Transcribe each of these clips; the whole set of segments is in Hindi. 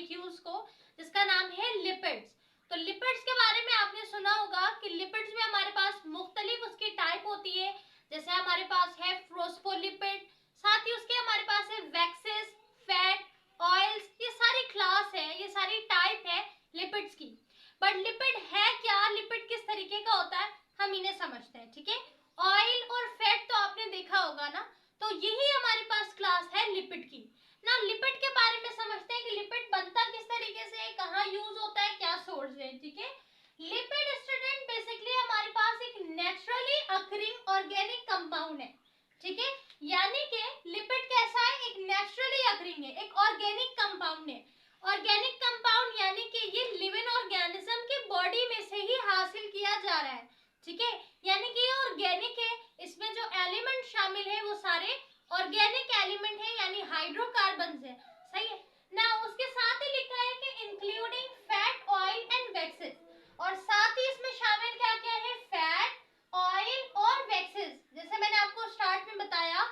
मॉलिक्यूल्स को, जिसका नाम है लिपिड्स। तो लिपिड्स के बारे में आपने सुना होगा कि लिपिड्स में हमारे पास मुख्तलिफ उसकी टाइप होती है। जैसे हमारे पास है फोस्फोलिपिड, साथ ही उसके हमारे पास है वैक्सेस, फैट, ऑयल्स, ये सारी क्लास है, ये सारी टाइप है लिपिड्स की। बट लिपिड है क्या, लिपिड किस तरीके का होता है, हम इन्हें समझते हैं। ठीक है, ऑयल और फैट तो आपने देखा होगा ना, तो यही हमारे पास क्लास है लिपिड की ना। लिपिड के बारे में समझते हैं कि लिपिड बनता किस तरीके से है, कहाँ यूज होता है, क्या सोर्स है। ठीक है, लिपिड स्टूडेंट बेसिकली हमारे पास एक नेचुरली अकरिंग ऑर्गेनिक कंपाउंड है। ठीक है, यानी कि लिपिड कैसा है, एक नेचुरली अकरिंग है, एक ऑर्गेनिक कंपाउंड है। ऑर्गेनिक कंपाउंड यानी कि ये लिविंग ऑर्गेनिज्म की बॉडी में से ही हासिल किया जा रहा है। ठीक है, यानी कि ये ऑर्गेनिक है, इसमें जो एलिमेंट शामिल है वो सारे ऑर्गेनिक एलिमेंट है, यानी हाइड्रोकार्बन्स है। सही है ना। उसके साथ ही लिखा है कि including fat, oil and waxes, और साथ ही इसमें शामिल क्या क्या है, फैट, ऑयल और वैक्सेस। जैसे मैंने आपको स्टार्ट में बताया,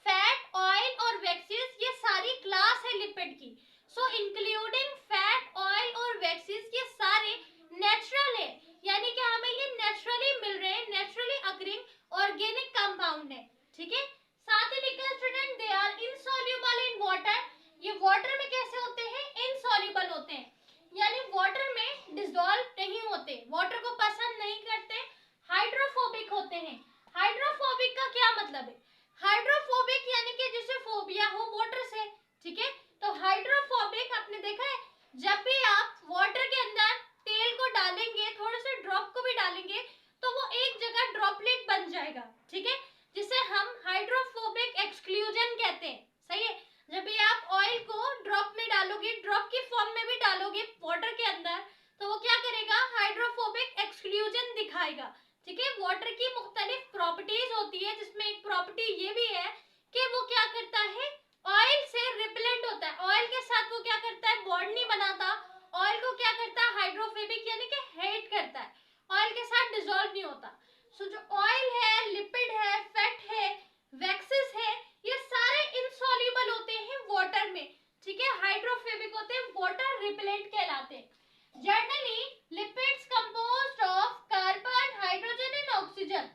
फैट, ऑयल और वैक्सेस ये सारी क्लास है लिपिड की। सो इंक्लूडिंग फैट, ऑयल और वैक्सेस ये सारे नेचुरल है, यानी कि हमें ये नेचुरली मिल रहे हैं, नेचुरली अकरिंग ऑर्गेनिक कंपाउंड है। ठीक है, साथ ही लिखा है student they are insoluble in water, ये वाटर में कैसे होते हैं, इनसॉल्युबल होते हैं, यानी वाटर में डिसॉल्व नहीं होते, वाटर को पसंद नहीं करते, हाइड्रोफोबिक होते हैं। हाइड्रोफोबिक का क्या मतलब है, हाइड्रोफोबिक यानी कि जिसे फोबिया हो वाटर से। ठीक है, तो हाइड्रोफोबिक आपने देखा है, जब भी आप वाटर के अंदर तेल को डालेंगे, थोड़े से ड्रॉप को भी डालेंगे, तो वो एक जगह ड्रॉपलेट बन जाएगा। ठीक है, जिसे हम हाइड्रोफोबिक एक्सक्लूजन कहते हैं। सही है, जब भी आप ऑयल को ड्रॉप में डालोगे, ड्रॉप की फॉर्म में भी डालोगे वाटर के अंदर, तो वो क्या करेगा, हाइड्रोफोबिक एक्सक्लूजन दिखाएगा। ठीक है, वाटर की मुख्तलिफ प्रॉपर्टीज होती है, जिसमें एक प्रॉपर्टी ये भी है कि वो क्या करता है, ऑयल से रिपेलेंट होता है, ऑयल के साथ वो क्या करता है, बॉन्ड नहीं बनाता, ऑयल को क्या करता है, हाइड्रोफोबिक यानी कि हेट करता है, ऑयल के साथ डिसॉल्व नहीं होता। सो जो ऑयल है, लिपिड है, फैट है, वैक्सेस है, ये सारे इनसॉल्युबल होते हैं वाटर में। ठीक है, हाइड्रोफोबिक होते हैं, वाटर रिपेलेंट कहलाते हैं। Generally lipids composed of carbon, hydrogen and oxygen.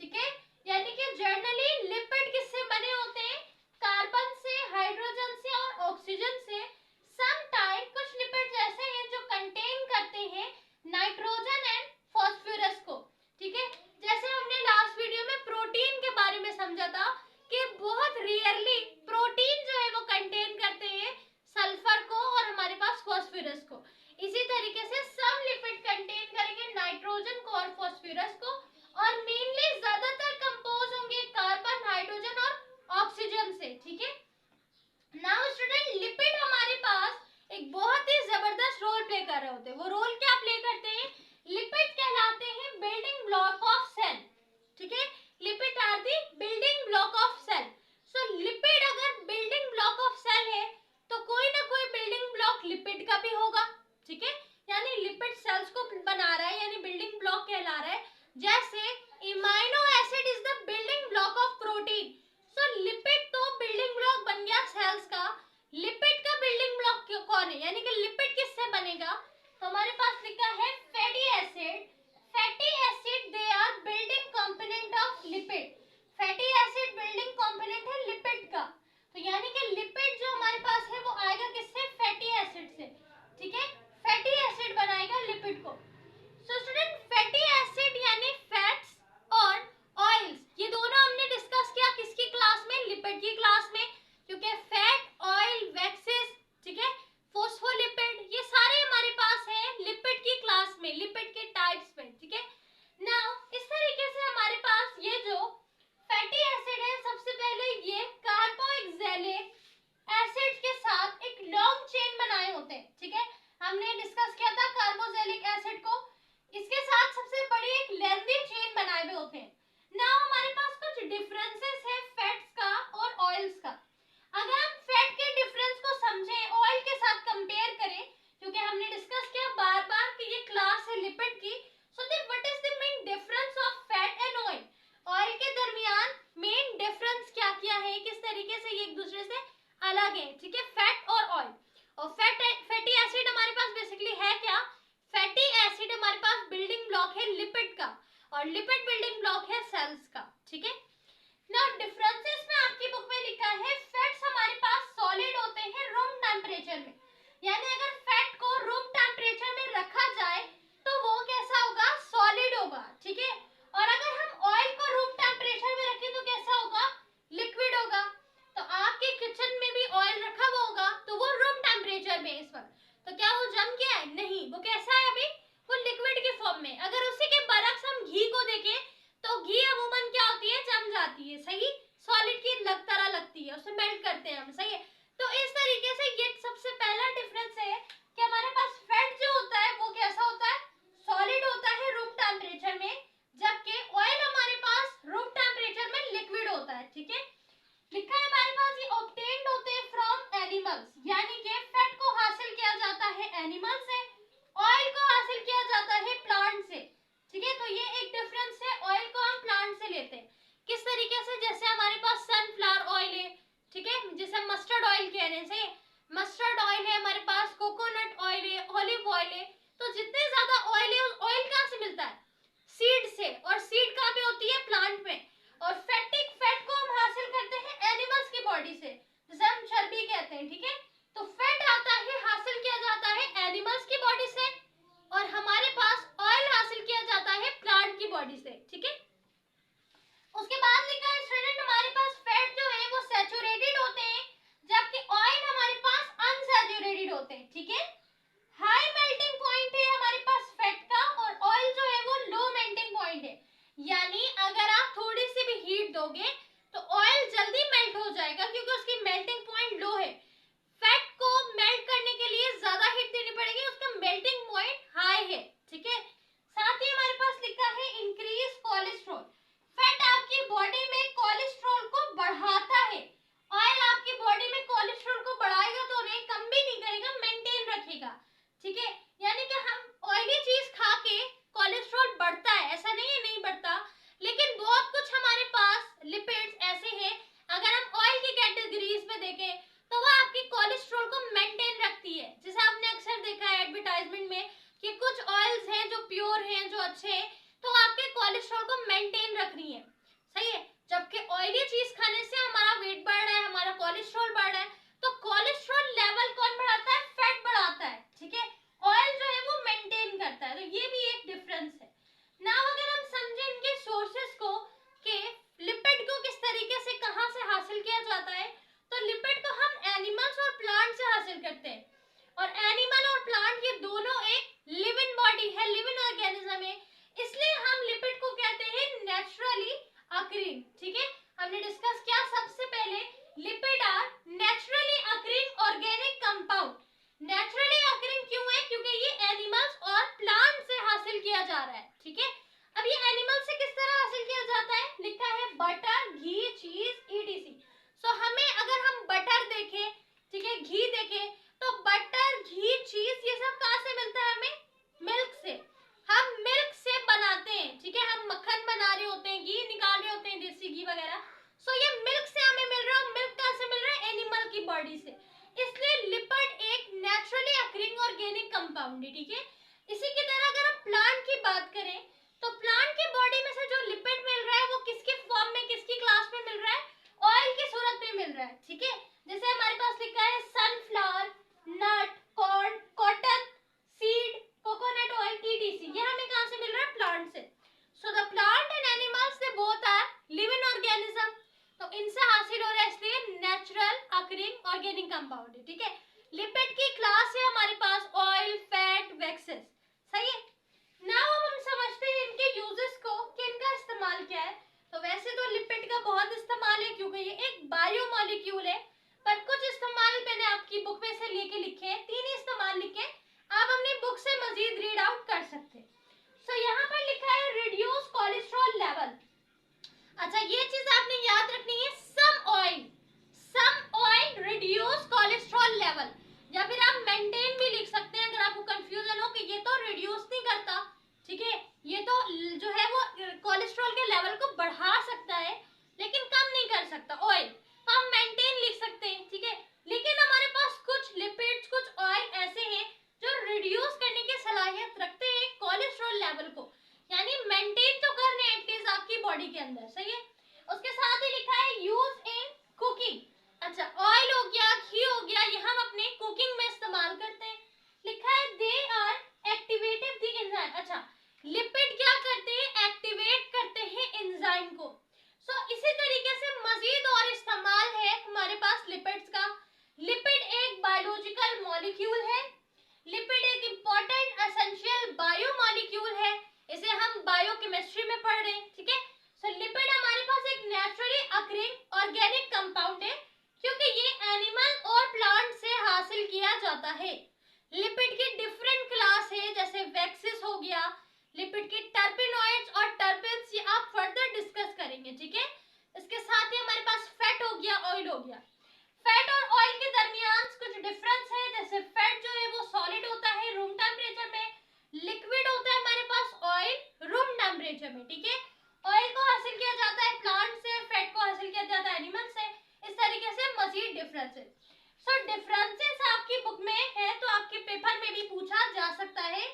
ठीक है, यानी कि जनरली लिपिड किससे बने होते हैं, कार्बन से, हाइड्रोजन से और ऑक्सीजन से। सम टाइम कुछ लिपिड्स ऐसे हैं जो कंटेन करते हैं नाइट्रोजन एंड फास्फोरस को। ठीक है, जैसे हमने लास्ट वीडियो में प्रोटीन के बारे में समझा था कि बहुत रियरली प्रोटीन जो है वो कंटेन करते हैं सल्फर को और हमारे पास फास्फोरस को। इसी तरीके से सब लिपिड कंटेन करेंगे नाइट्रोजन को और फास्फोरस को, और मेनली ज्यादातर कंपोज होंगे कार्बन, हाइड्रोजन और ऑक्सीजन से। ठीक है, नाउ स्टूडेंट लिपिड हमारे पास एक बहुत ही जबरदस्त रोल प्ले कर रहे होते हैं। वो रोल क्या प्ले करते हैं, लिपिड कहलाते हैं बिल्डिंग ब्लॉक ऑफ सेल। ठीक है, lipid are the building block of cell. So lipid अगर बिल्डिंग ब्लॉक ऑफ सेल है तो कोई ना कोई बिल्डिंग ब्लॉक लिपिड का भी होगा। ठीक है, यानी लिपिड सेल्स को बना रहा है, यानी बिल्डिंग ब्लॉक कहला रहा है। जैसे amino acid is the building block of protein. So lipid तो बिल्डिंग ब्लॉक बन गया सेल्स का। लिपिड का बिल्डिंग ब्लॉक कौन है, यानी कि लिपिड किससे बनेगा, तो हमारे पास लिखा है fatty acid. Fatty acid they are building component of lipid. Fatty acid building component है लिपिड का, तो यानी कि लिपिड जो हमारे पास है वो आएगा किससे, फैटी एसिड से। ठीक है, फैटी एसिड बनाएगा लिपिड को। सो स्टूडेंट फैटी एसिड यानी फैट्स और ऑयल्स, ये दोनों हमने डिस्कस किया किसकी क्लास में, लिपिड की क्लास में, क्योंकि फैट, ऑयल, वैक्सेस, ठीक है, फोस्फोलिपिड, ये सारे हमारे पास है लिपिड की क्लास में, लिपिड के टाइप्स में। ठीक है, नाउ इस तरीके से हमारे पास ये जो फैटी एसिड है, सबसे पहले ये कार्बोक्सिलिक एसिड के साथ एक लॉन्ग चेन बनाए होते हैं। ठीक है, हमने डिस्कस किया था कार्बोक्सिलिक एसिड को, इसके साथ सबसे बड़ी एक लेंथी चेन बनाए हुए होते हैं। नाउ हमारे पास कुछ डिफरेंसेस है फैट्स का और ऑयल्स का। अगर हम फैट के डिफरेंस को समझें, ऑयल के साथ कंपेयर करें, क्योंकि हमने डिस्कस किया बार बार कि ये क्लास है लिपिड की, so then what is the main difference of fat and oil. Oil के दरमियान मेन डिफरेंस क्या क्या है, किस तरीके से ये एक दूसरे से अलग है। ठीक है, फैट और ऑयल। और फैट फैटी एसिड हमारे पास बेसिकली है क्या? फैटी एसिड हमारे पास बिल्डिंग ब्लॉक है लिपिड का, और लिपिड बिल्डिंग ब्लॉक है सेल्स का, ठीक है। नाउ डिफरेंसेस में आपकी बुक में लिखा है फैट्स हमारे पास सॉलिड होते हैं रूम टेम्परेचर में, यानी अगर फैट को रूम टेम्परेचर में रखा जाए तो वो कैसा होगा? सॉलिड होगा, ठीक है। और अगर हम ऑयल को रूम टेम्परेचर में रखें तो कैसा होगा? लिक्विड होगा। तो आपके किचन में भी ऑयल रखा हुआ होगा तो वो रूम टेम्परेचर में इस वक्त, तो क्या वो जम गया है? नहीं, वो कैसा है अभी? वो लिक्विड के फॉर्म में। अगर उसी के बरक्स हम घी को देखें तो घी अमूमन क्या होती है? जम जाती है, सही, सॉलिड की तरह लगती है, उसे मेल्ट करते हैं हम, सही है। तो इस तरीके से ये सबसे पहला डिफरेंस है कि हमारे पास फैट जो होता है वो कैसा होता है? सॉलिड होता है रूम टेम्परेचर में, जबकि ऑयल हमारे पास रूम टेम्परेचर में लिक्विड होता है, ठीक है। लिखा है हमारे पास ये ऑब्टेन्ड होते हैं फ्रॉम एनिमल्स, यानी कि फैट को हासिल किया जाता है एनिमल से, ऑयल को हासिल किया जाता है प्लांट से, ठीक है। तो ये एक डिफरेंस है, ऑयल को हम प्लांट से लेते हैं। किस तरीके से? जैसे हमारे पास सनफ्लावर ऑयल है, ठीक है, जिसे मस्टर्ड ऑयल कह रहे हैं, सही है। मस्टर्ड ऑयल है हमारे पास, कोकोनट ऑयल है, ऑलिव ऑयल है। तो जितने ज्यादा ऑयल है, ऑयल कहाँ से मिलता है? सीड से, और सीड कहाँ पे होती है? प्लांट में। और फैटिक फैट को हम हासिल करते हैं एनिमल्स की बॉडी से, जिसे हम चर्बी कहते हैं, ठीक है। तो फैट आता है, हासिल किया जाता है एनिमल्स की बॉडी से, और हमारे पास ऑयल हासिल किया जाता है प्लांट की बॉडी से, ठीक है। उसके बाद लिखा है स्टूडेंट हमारे पास फैट जो है वो सैचुरेटेड होते हैं, जबकि ऑयल हमारे पास अनसैचुरेटेड होते हैं, ठीक है। हाई मेल्टिंग पॉइंट है हमारे पास फैट का, और ऑयल जो है वो लो मेल्टिंग पॉइंट है, यानी अगर आप थोड़ी सी भी हीट दोगे तो ऑयल जल्दी मेल्ट हो जाएगा क्योंकि उसकी मेल्टिंग पॉइंट लो है। फैट को मेल्ट करने के लिए ज्यादा हीट देनी पड़ेगी, उसका मेल्टिंग पॉइंट हाई है, ठीक है। साथ ही हमारे पास लिखा है इंक्रीज कोलेस्ट्रॉल, फैट आपकी बॉडी में कोलेस्ट्रॉल को बढ़ाता है, ऑयल आपकी बॉडी में कोलेस्ट्रॉल को बढ़ाएगा तो नहीं, कम भी नहीं करेगा, मेंटेन रखेगा, ठीक है। यानी कि हम ऑयली चीज खा के कोलेस्ट्रॉल बढ़ता है, ऐसा नहीं है नहीं बढ़ता, लेकिन बहुत कुछ हमारे पास लिपिड्स ऐसे हैं, अगर हम ऑयल की कैटेगरीज में देखें तो वह आपकी कोलेस्ट्रॉल को मेंटेन रखती है। जैसे आपने अक्सर देखा है एडवर्टाइजमेंट में कि कुछ ऑयल्स हैं जो प्योर हैं, जो अच्छे हैं, तो आपके कोलेस्ट्रॉल को मेंटेन रख रही है, सही है। जबकि ऑयली चीज खाने से हमारा वेट बढ़ रहा है, हमारा कोलेस्ट्रॉल बढ़ रहा है, तो कोलेस्ट्रॉल लेवल कौन बढ़ाता है? फैट बढ़ाता है, ठीक है। ऑयल जो है वो मेंटेन करता है, तो ये भी एक डिफरेंस है। नाउ अगर हम समझें इनके सोर्सेस को कि लिपिड को किस तरीके से कहां से हासिल किया जाता है, तो लिपिड को हम एनिमल्स और प्लांट से हासिल करते हैं, और एनिमल और प्लांट ये दोनों एक लिविंग बॉडी है, लिविंग ऑर्गेनिज्म है, इसलिए हम लिपिड को कहते हैं नेचुरली अकरिंग, ठीक है। हमने डिस्कस किया सबसे पहले lipid are naturally occurring organic compound. Naturally occurring क्यों है? क्योंकि ये एनिमल्स और प्लांट से हासिल किया जा रहा है, ठीक है। अब ये एनिमल से किस तरह हासिल किया जाता है? लिखा है बटर, घी, चीज, ईटीसी। सो हमें अगर हम बटर देखें, ठीक है, घी देखें, तो बटर, घी, चीज ये सब कहाँ से मिलता है हमें? मिल्क से। हम मिल्क से बनाते हैं, ठीक है, हम मक्खन बना रहे होते हैं, घी निकाल रहे होते हैं, देसी घी वगैरह। सो ये मिल्क से हमें मिल रहा है, मिल्क कहाँ से मिल रहा है? एनिमल की बॉडी से। इसलिए लिपिड एक नेचुरली अकरिंग ऑर्गेनिक कंपाउंड है, ठीक है। इसी की तरह अगर हम प्लांट की बात करें तो प्लांट की बॉडी में से जो लिपिड मिल रहा है वो किसके फॉर्म में, किसकी क्लास में मिल रहा है? ऑयल की सूरत में मिल रहा है, ठीक है। जैसे हमारे पास लिखा है sunflower, nut, corn, cotton, seed, coconut oil, ETC, ये हमें कहां से मिल रहा है? प्लांट से। So the plant and animals they both are living organism, तो इनसे हासिल हो रहा है, इसलिए नेचुरल अकरिंग ऑर्गेनिक कंपाउंड है, ठीक है। लिपिड की क्लास है हमारे पास ऑयल, फैट, वैक्सेस, सही है। नाउ हम समझते हैं इनके यूजेस को कि इनका इस्तेमाल क्या है। तो वैसे तो लिपिड का बहुत इस्तेमाल है क्योंकि ये एक बायोमॉलिक्यूल है, पर कुछ इस्तेमाल मैंने आपकी बुक में से लेके लिखे हैं, 3 ही इस्तेमाल लिखे, आप अपनी बुक से मजीद रीड आउट कर सकते हैं। सो यहाँ पर लिखा है रिड्यूस कोलेस्ट्रॉल लेवल। अच्छा, ये चीज आपने याद रखनी है, some oil reduce cholesterol level, या फिर आप मेंटेन भी लिख सकते हैं अगर आपको कंफ्यूजन हो कि ये तो रिड्यूस नहीं करता, ठीक है, ये तो जो है वो कोलेस्ट्रॉल के लेवल को बढ़ा सकता है लेकिन कम नहीं कर सकता ऑयल, तो हम मेंटेन लिख सकते हैं, ठीक है। लेकिन हमारे पास कुछ लिपिड्स, कुछ ऑयल ऐसे हैं जाता है। लिपिड की डिफरेंट क्लास है, जैसे वैक्सिस हो गया, लिपिड की टर्पेनॉइड्स और टर्पेन्स, ये आप फर्दर डिस्कस करेंगे, ठीक है। इसके साथ ही हमारे पास फैट हो गया, ऑयल हो गया। फैट और ऑयल के दरमियान कुछ डिफरेंस है, जैसे फैट जो है वो सॉलिड होता है रूम टेम्परेचर में, लिक्विड होता है हमारे पास ऑयल रूम टेम्परेचर में, ठीक है। ऑयल को हासिल किया जाता है प्लांट से, फैट को हासिल किया जाता है एनिमल से। इस तरीके से मजीद डिफरेंसेस। सो डिफरेंसेस आपकी बुक में है तो आपके पेपर में भी पूछा जा सकता है।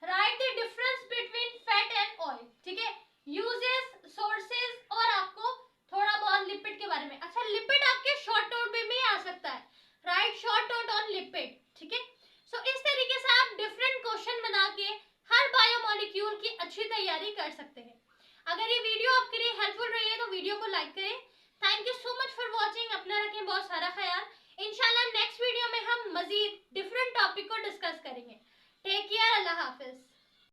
Right the difference between fat and oil, ठीक है। यूजेस, सोर्सेज और आपको थोड़ा बहुत लिपिड के बारे में। अच्छा, लिपिड आपके शॉर्ट नोट में भी आ सकता है, right short note on lipid, ठीक है। सो इस तरीके से आप डिफरेंट क्वेश्चन बना के हर बायोमोलिक्यूल की अच्छी तैयारी कर सकते हैं। अगर ये वीडियो आपके लिए हेल्पफुल रही है तो वीडियो को लाइक करें। Thank you so much for watching. अपना रखें बहुत सारा ख्याल। इंशाल्लाह नेक्स्ट वीडियो में हम मजीद डिफरेंट टॉपिक को डिस्कस करेंगे। टेक केयर, अल्लाह हाफिज।